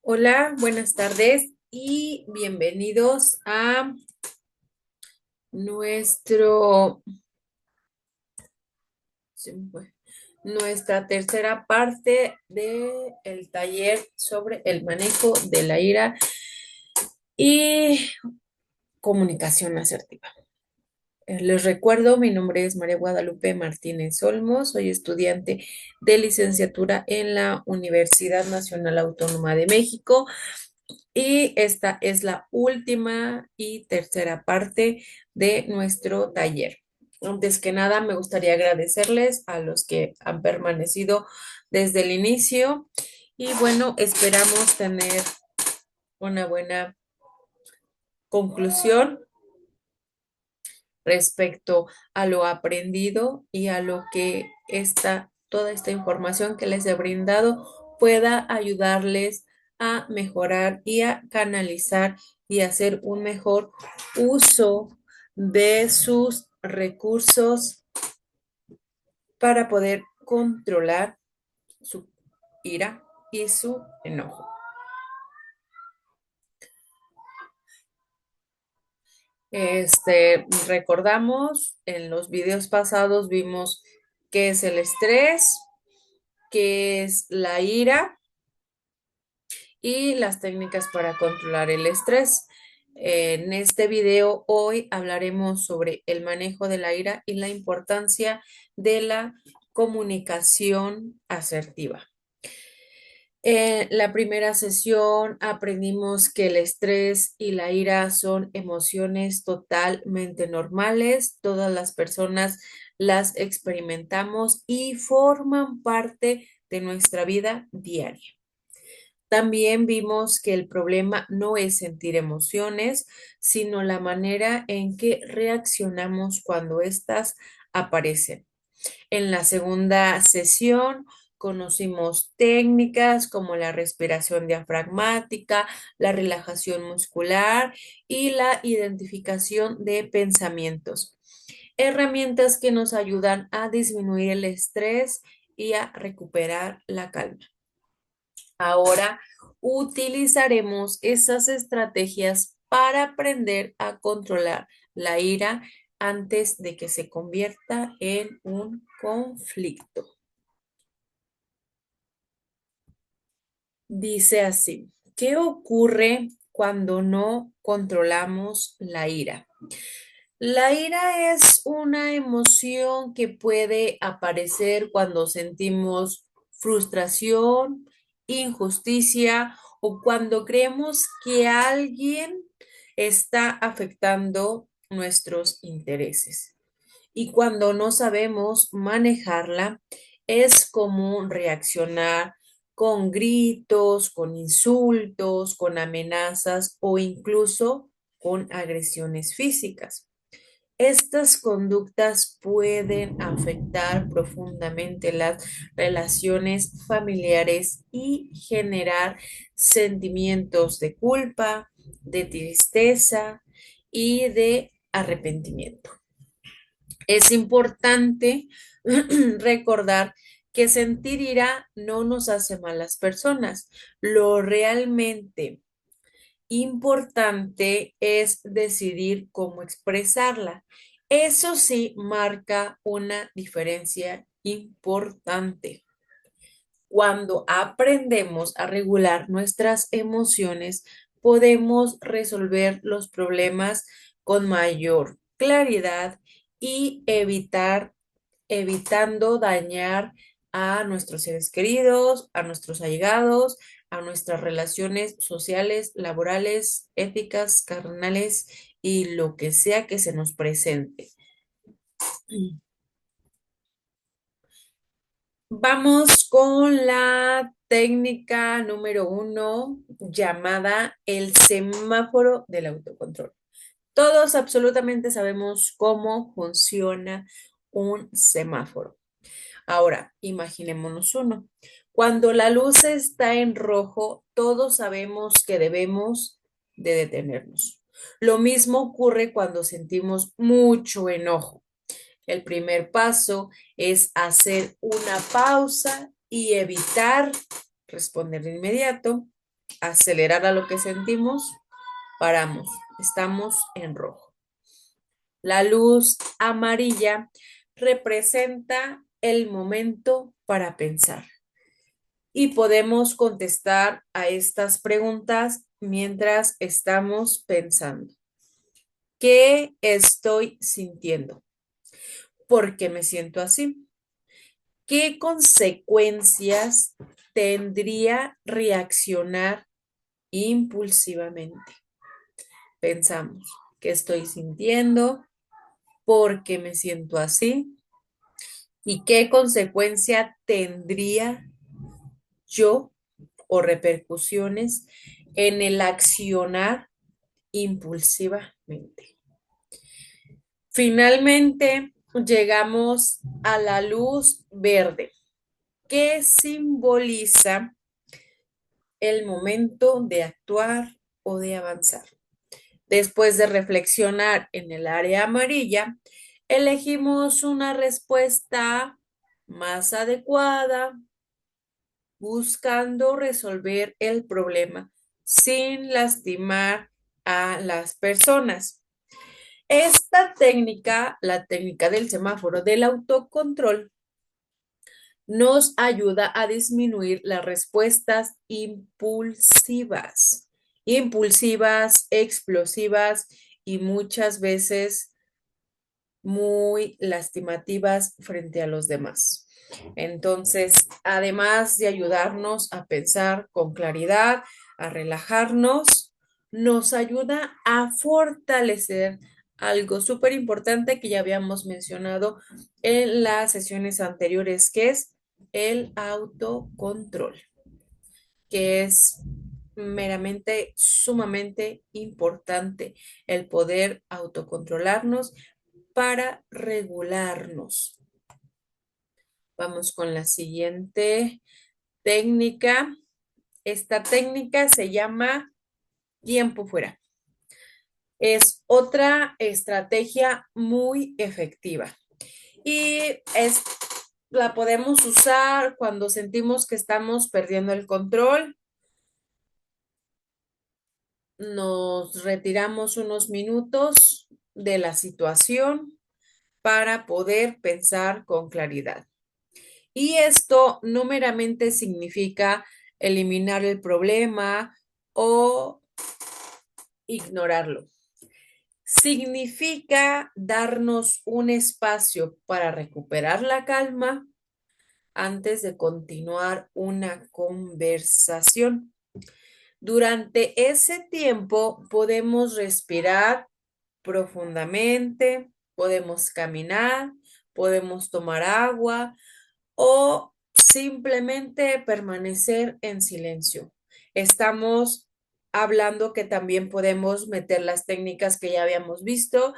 Hola, buenas tardes y bienvenidos a nuestro, se me fue, nuestra tercera parte del taller sobre el manejo de la ira y comunicación asertiva. Les recuerdo, mi nombre es María Guadalupe Martínez Olmos, soy estudiante de licenciatura en la Universidad Nacional Autónoma de México. Y esta es la última y tercera parte de nuestro taller. Antes que nada, me gustaría agradecerles a los que han permanecido desde el inicio y bueno, esperamos tener una buena conclusión respecto a lo aprendido y a lo que toda esta información que les he brindado pueda ayudarles a mejorar y a canalizar y hacer un mejor uso de sus recursos para poder controlar su ira y su enojo. Recordamos, en los videos pasados vimos qué es el estrés, qué es la ira y las técnicas para controlar el estrés. En este video hoy hablaremos sobre el manejo de la ira y la importancia de la comunicación asertiva. En la primera sesión aprendimos que el estrés y la ira son emociones totalmente normales. Todas las personas las experimentamos y forman parte de nuestra vida diaria. También vimos que el problema no es sentir emociones, sino la manera en que reaccionamos cuando éstas aparecen. En la segunda sesión conocimos técnicas como la respiración diafragmática, la relajación muscular y la identificación de pensamientos. Herramientas que nos ayudan a disminuir el estrés y a recuperar la calma. Ahora utilizaremos esas estrategias para aprender a controlar la ira antes de que se convierta en un conflicto. Dice así, ¿qué ocurre cuando no controlamos la ira? La ira es una emoción que puede aparecer cuando sentimos frustración, injusticia o cuando creemos que alguien está afectando nuestros intereses. Y cuando no sabemos manejarla, es común reaccionar con gritos, con insultos, con amenazas o incluso con agresiones físicas. Estas conductas pueden afectar profundamente las relaciones familiares y generar sentimientos de culpa, de tristeza y de arrepentimiento. Es importante recordar que sentir ira no nos hace malas personas. Lo realmente importante es decidir cómo expresarla. Eso sí marca una diferencia importante. Cuando aprendemos a regular nuestras emociones, podemos resolver los problemas con mayor claridad y evitando dañar a nuestros seres queridos, a nuestros allegados, a nuestras relaciones sociales, laborales, éticas, carnales y lo que sea que se nos presente. Vamos con la técnica número 1 llamada el semáforo del autocontrol. Todos absolutamente sabemos cómo funciona un semáforo. Ahora, imaginémonos uno. Cuando la luz está en rojo, todos sabemos que debemos de detenernos. Lo mismo ocurre cuando sentimos mucho enojo. El primer paso es hacer una pausa y evitar responder de inmediato. acelerar a lo que sentimos, paramos, estamos en rojo. La luz amarilla representa el momento para pensar y podemos contestar a estas preguntas mientras estamos pensando. ¿Qué estoy sintiendo? ¿Por qué me siento así? ¿Qué consecuencias tendría reaccionar impulsivamente? Pensamos, ¿qué estoy sintiendo? ¿Por qué me siento así? ¿Y qué consecuencia tendría yo o repercusiones en el accionar impulsivamente? Finalmente, llegamos a la luz verde, que simboliza el momento de actuar o de avanzar. Después de reflexionar en el área amarilla, elegimos una respuesta más adecuada, buscando resolver el problema sin lastimar a las personas. Esta técnica, la técnica del semáforo del autocontrol, nos ayuda a disminuir las respuestas impulsivas, explosivas y muchas veces muy lastimativas frente a los demás. Entonces, además de ayudarnos a pensar con claridad, a relajarnos, nos ayuda a fortalecer algo súper importante que ya habíamos mencionado en las sesiones anteriores, que es el autocontrol, que es meramente, sumamente importante el poder autocontrolarnos para regularnos. Vamos con la siguiente técnica. Esta técnica se llama tiempo fuera. Es otra estrategia muy efectiva y la podemos usar cuando sentimos que estamos perdiendo el control. Nos retiramos unos minutos de la situación para poder pensar con claridad. Y esto no meramente significa eliminar el problema o ignorarlo. Significa darnos un espacio para recuperar la calma antes de continuar una conversación. Durante ese tiempo podemos respirar profundamente, podemos caminar, podemos tomar agua o simplemente permanecer en silencio. Estamos hablando que también podemos meter las técnicas que ya habíamos visto,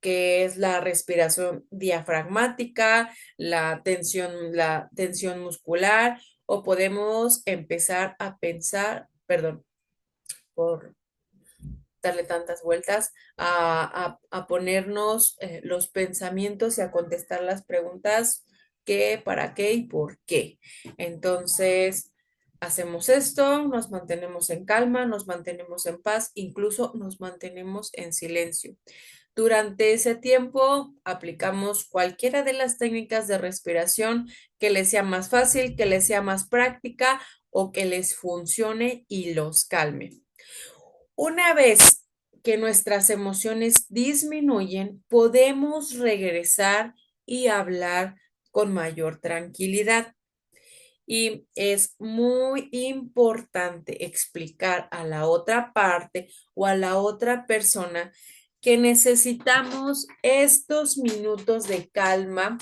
que es la respiración diafragmática, la tensión muscular, o podemos empezar a pensar, perdón, por darle tantas vueltas, a ponernos los pensamientos y a contestar las preguntas qué, para qué y por qué. Entonces, hacemos esto, nos mantenemos en calma, nos mantenemos en paz, incluso nos mantenemos en silencio. Durante ese tiempo aplicamos cualquiera de las técnicas de respiración que les sea más fácil, que les sea más práctica o que les funcione y los calme. Una vez que nuestras emociones disminuyen, podemos regresar y hablar con mayor tranquilidad. Y es muy importante explicar a la otra parte o a la otra persona que necesitamos estos minutos de calma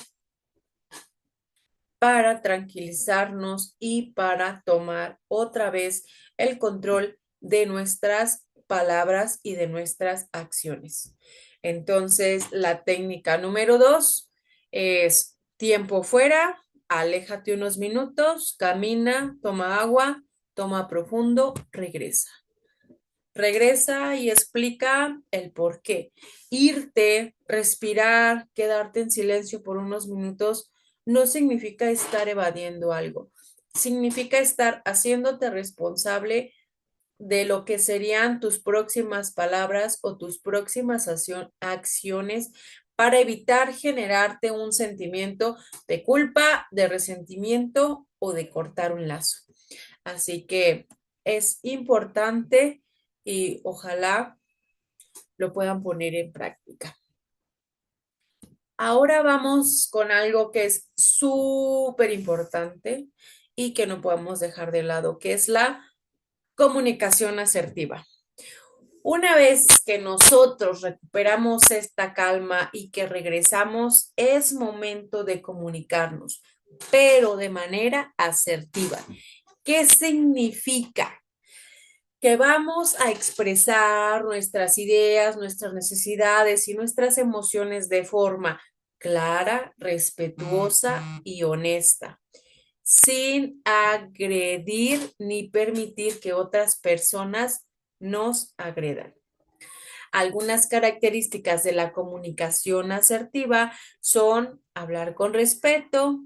para tranquilizarnos y para tomar otra vez el control de nuestras palabras y de nuestras acciones. Entonces, la técnica número 2 es tiempo fuera, aléjate unos minutos, camina, toma agua, toma profundo, regresa. Regresa y explica el por qué. Irte, respirar, quedarte en silencio por unos minutos no significa estar evadiendo algo. Significa estar haciéndote responsable de lo que serían tus próximas palabras o tus próximas acciones para evitar generarte un sentimiento de culpa, de resentimiento o de cortar un lazo. Así que es importante y ojalá lo puedan poner en práctica. Ahora vamos con algo que es súper importante y que no podemos dejar de lado, que es la comunicación asertiva. Una vez que nosotros recuperamos esta calma y que regresamos, es momento de comunicarnos, pero de manera asertiva. ¿Qué significa? Que vamos a expresar nuestras ideas, nuestras necesidades y nuestras emociones de forma clara, respetuosa y honesta, sin agredir ni permitir que otras personas nos agredan. Algunas características de la comunicación asertiva son hablar con respeto,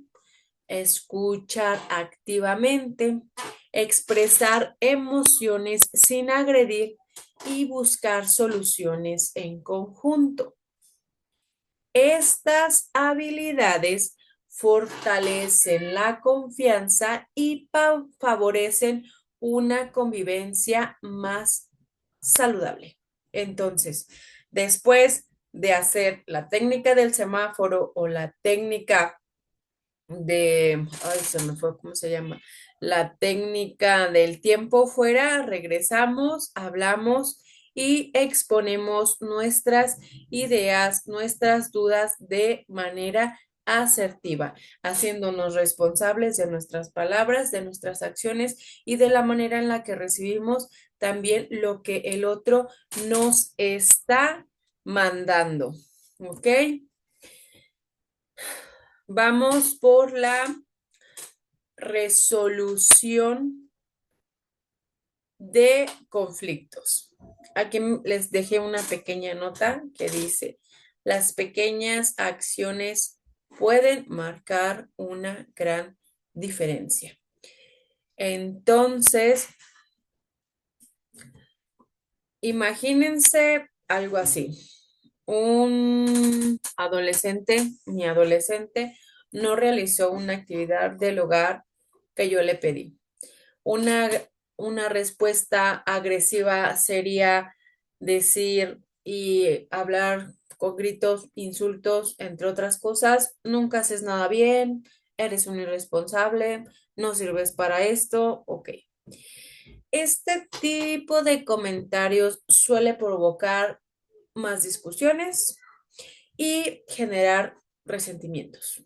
escuchar activamente, expresar emociones sin agredir y buscar soluciones en conjunto. Estas habilidades fortalecen la confianza y favorecen una convivencia más saludable. Entonces, después de hacer la técnica del semáforo o la técnica ay, se me fue, ¿cómo se llama? La técnica del tiempo fuera, regresamos, hablamos y exponemos nuestras ideas, nuestras dudas de manera asertiva, haciéndonos responsables de nuestras palabras, de nuestras acciones y de la manera en la que recibimos también lo que el otro nos está mandando. ¿Ok? Vamos por la resolución de conflictos. Aquí les dejé una pequeña nota que dice, las pequeñas acciones pueden marcar una gran diferencia. Entonces, imagínense algo así. Mi adolescente, no realizó una actividad del hogar que yo le pedí. Una, una respuesta agresiva sería decir y hablar con gritos, insultos, entre otras cosas. Nunca haces nada bien, eres un irresponsable, no sirves para esto, ok. Este tipo de comentarios suele provocar más discusiones y generar resentimientos.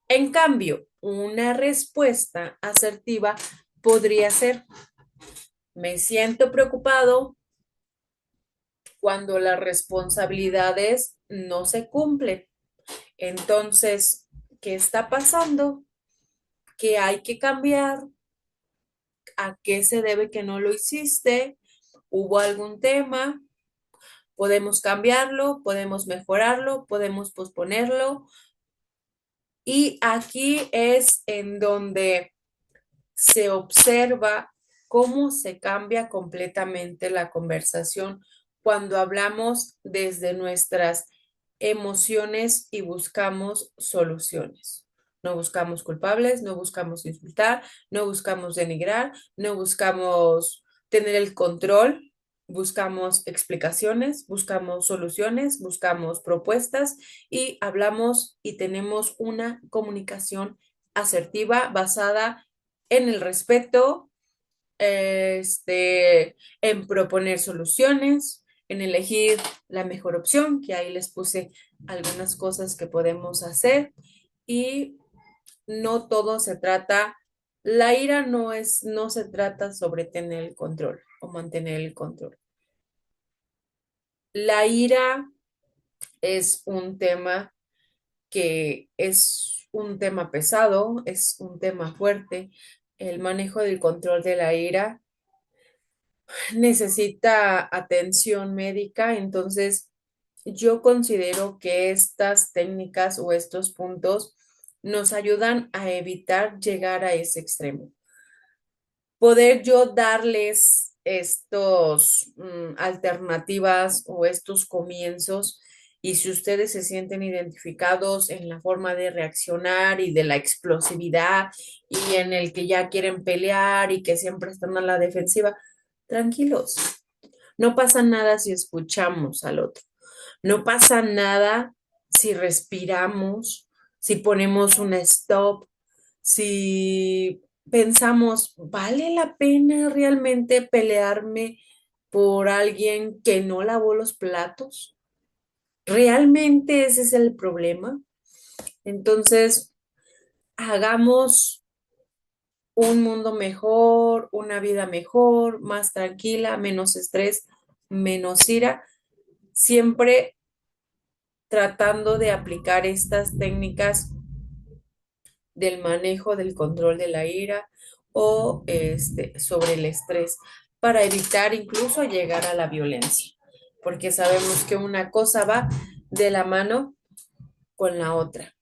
En cambio, una respuesta asertiva podría ser, me siento preocupado cuando las responsabilidades no se cumplen. Entonces, ¿qué está pasando? ¿Qué hay que cambiar? ¿A qué se debe que no lo hiciste? ¿Hubo algún tema? Podemos cambiarlo, podemos mejorarlo, podemos posponerlo. Y aquí es en donde se observa cómo se cambia completamente la conversación cuando hablamos desde nuestras emociones y buscamos soluciones. No buscamos culpables, no buscamos insultar, no buscamos denigrar, no buscamos tener el control, buscamos explicaciones, buscamos soluciones, buscamos propuestas y hablamos y tenemos una comunicación asertiva basada en el respeto, en proponer soluciones, en elegir la mejor opción, que ahí les puse algunas cosas que podemos hacer y no todo se trata, la ira no se trata sobre tener el control o mantener el control. La ira es un tema que es un tema pesado, es un tema fuerte. El manejo del control de la ira necesita atención médica, entonces yo considero que estas técnicas o estos puntos nos ayudan a evitar llegar a ese extremo. poder yo darles estos alternativas o estos comienzos. Y si ustedes se sienten identificados en la forma de reaccionar y de la explosividad y en el que ya quieren pelear y que siempre están a la defensiva, tranquilos. No pasa nada si escuchamos al otro. No pasa nada si respiramos, si ponemos un stop, si pensamos, ¿vale la pena realmente pelearme por alguien que no lavó los platos? ¿Realmente ese es el problema? Entonces, hagamos un mundo mejor, una vida mejor, más tranquila, menos estrés, menos ira, siempre tratando de aplicar estas técnicas del manejo, del control de la ira o sobre el estrés para evitar incluso llegar a la violencia, porque sabemos que una cosa va de la mano con la otra.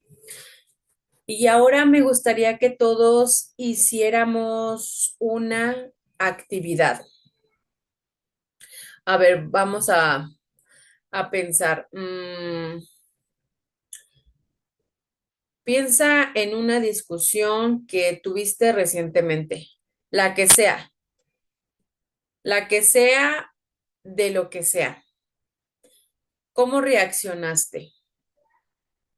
Y ahora me gustaría que todos hiciéramos una actividad. A ver, vamos a pensar. Piensa en una discusión que tuviste recientemente, la que sea, la que sea de lo que sea. ¿Cómo reaccionaste?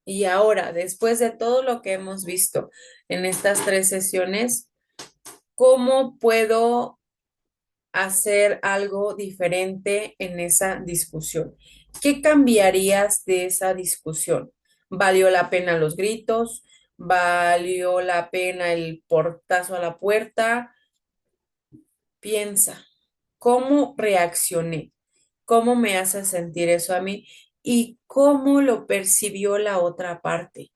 Y ahora, después de todo lo que hemos visto en estas 3 sesiones, ¿cómo puedo hacer algo diferente en esa discusión? ¿Qué cambiarías de esa discusión? ¿Valió la pena los gritos? ¿Valió la pena el portazo a la puerta? Piensa, ¿cómo reaccioné? ¿Cómo me hace sentir eso a mí? ¿Y cómo lo percibió la otra parte?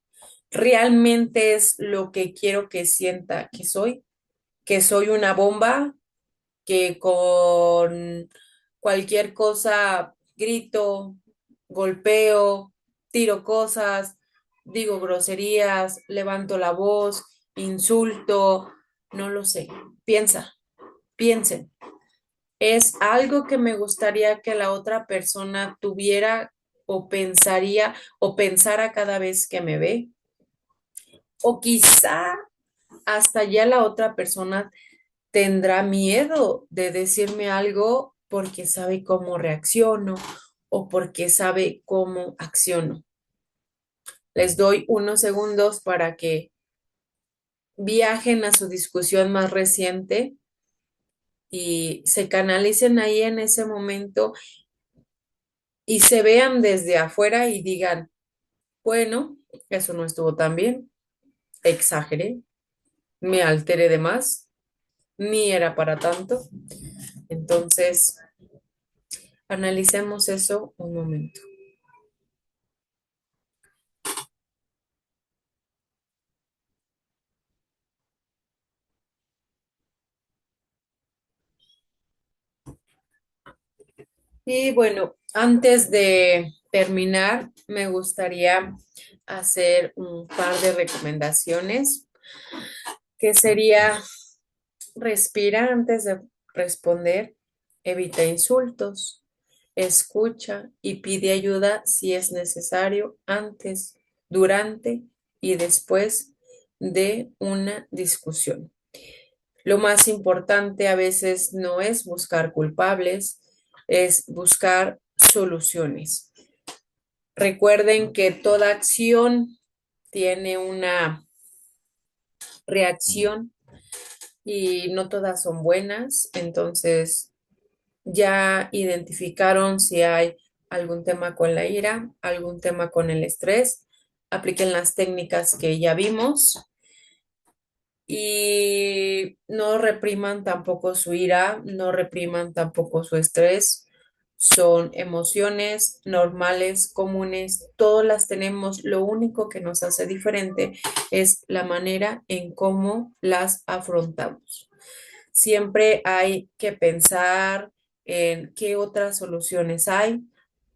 ¿Realmente es lo que quiero que sienta que soy? ¿Que soy una bomba? ¿Que con cualquier cosa grito, golpeo, tiro cosas, digo groserías, levanto la voz, insulto? No lo sé. Piensa, piensen. ¿Es algo que me gustaría que la otra persona tuviera o pensaría o pensara cada vez que me ve? O quizá hasta ya la otra persona tendrá miedo de decirme algo porque sabe cómo reacciono o porque sabe cómo acciono. Les doy unos segundos para que viajen a su discusión más reciente y se canalicen ahí en ese momento y se vean desde afuera y digan, bueno, eso no estuvo tan bien, exageré, me alteré de más, ni era para tanto. Entonces, analicemos eso un momento. Y bueno, antes de terminar, me gustaría hacer un par de recomendaciones, que sería: respira antes de responder, evita insultos, escucha y pide ayuda si es necesario antes, durante y después de una discusión. Lo más importante a veces no es buscar culpables, es buscar soluciones. Recuerden que toda acción tiene una reacción y no todas son buenas, entonces ya identificaron si hay algún tema con la ira, algún tema con el estrés, apliquen las técnicas que ya vimos y no repriman tampoco su ira, no repriman tampoco su estrés. Son emociones normales, comunes, todas las tenemos. Lo único que nos hace diferente es la manera en cómo las afrontamos. Siempre hay que pensar en qué otras soluciones hay,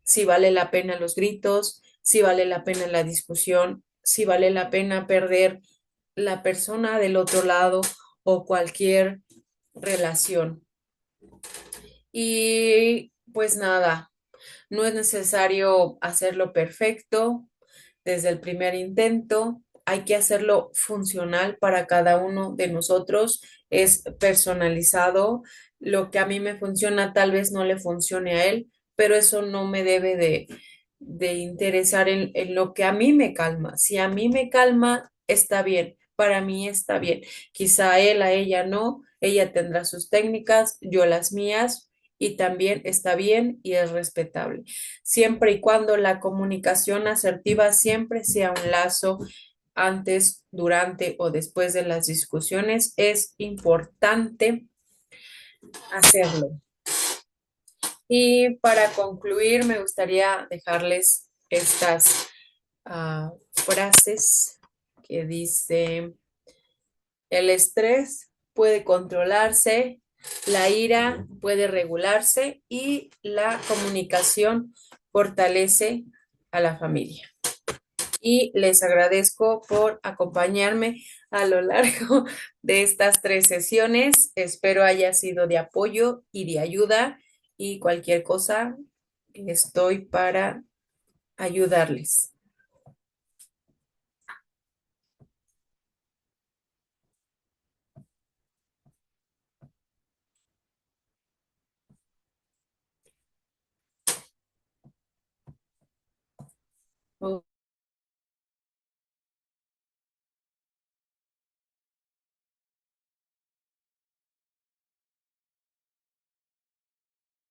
si vale la pena los gritos, si vale la pena la discusión, si vale la pena perder la persona del otro lado o cualquier relación. Y pues nada, no es necesario hacerlo perfecto desde el primer intento. Hay que hacerlo funcional para cada uno de nosotros. Es personalizado. Lo que a mí me funciona tal vez no le funcione a él, pero eso no me debe de interesar en lo que a mí me calma. Si a mí me calma, está bien. Para mí está bien. Quizá a él, a ella no. Ella tendrá sus técnicas, yo las mías, y también está bien y es respetable, siempre y cuando la comunicación asertiva siempre sea un lazo antes, durante o después de las discusiones. Es importante hacerlo. Y para concluir, me gustaría dejarles estas frases que dice, el estrés puede controlarse, la ira puede regularse y la comunicación fortalece a la familia. Y les agradezco por acompañarme a lo largo de estas 3 sesiones. Espero haya sido de apoyo y de ayuda, y cualquier cosa estoy para ayudarles.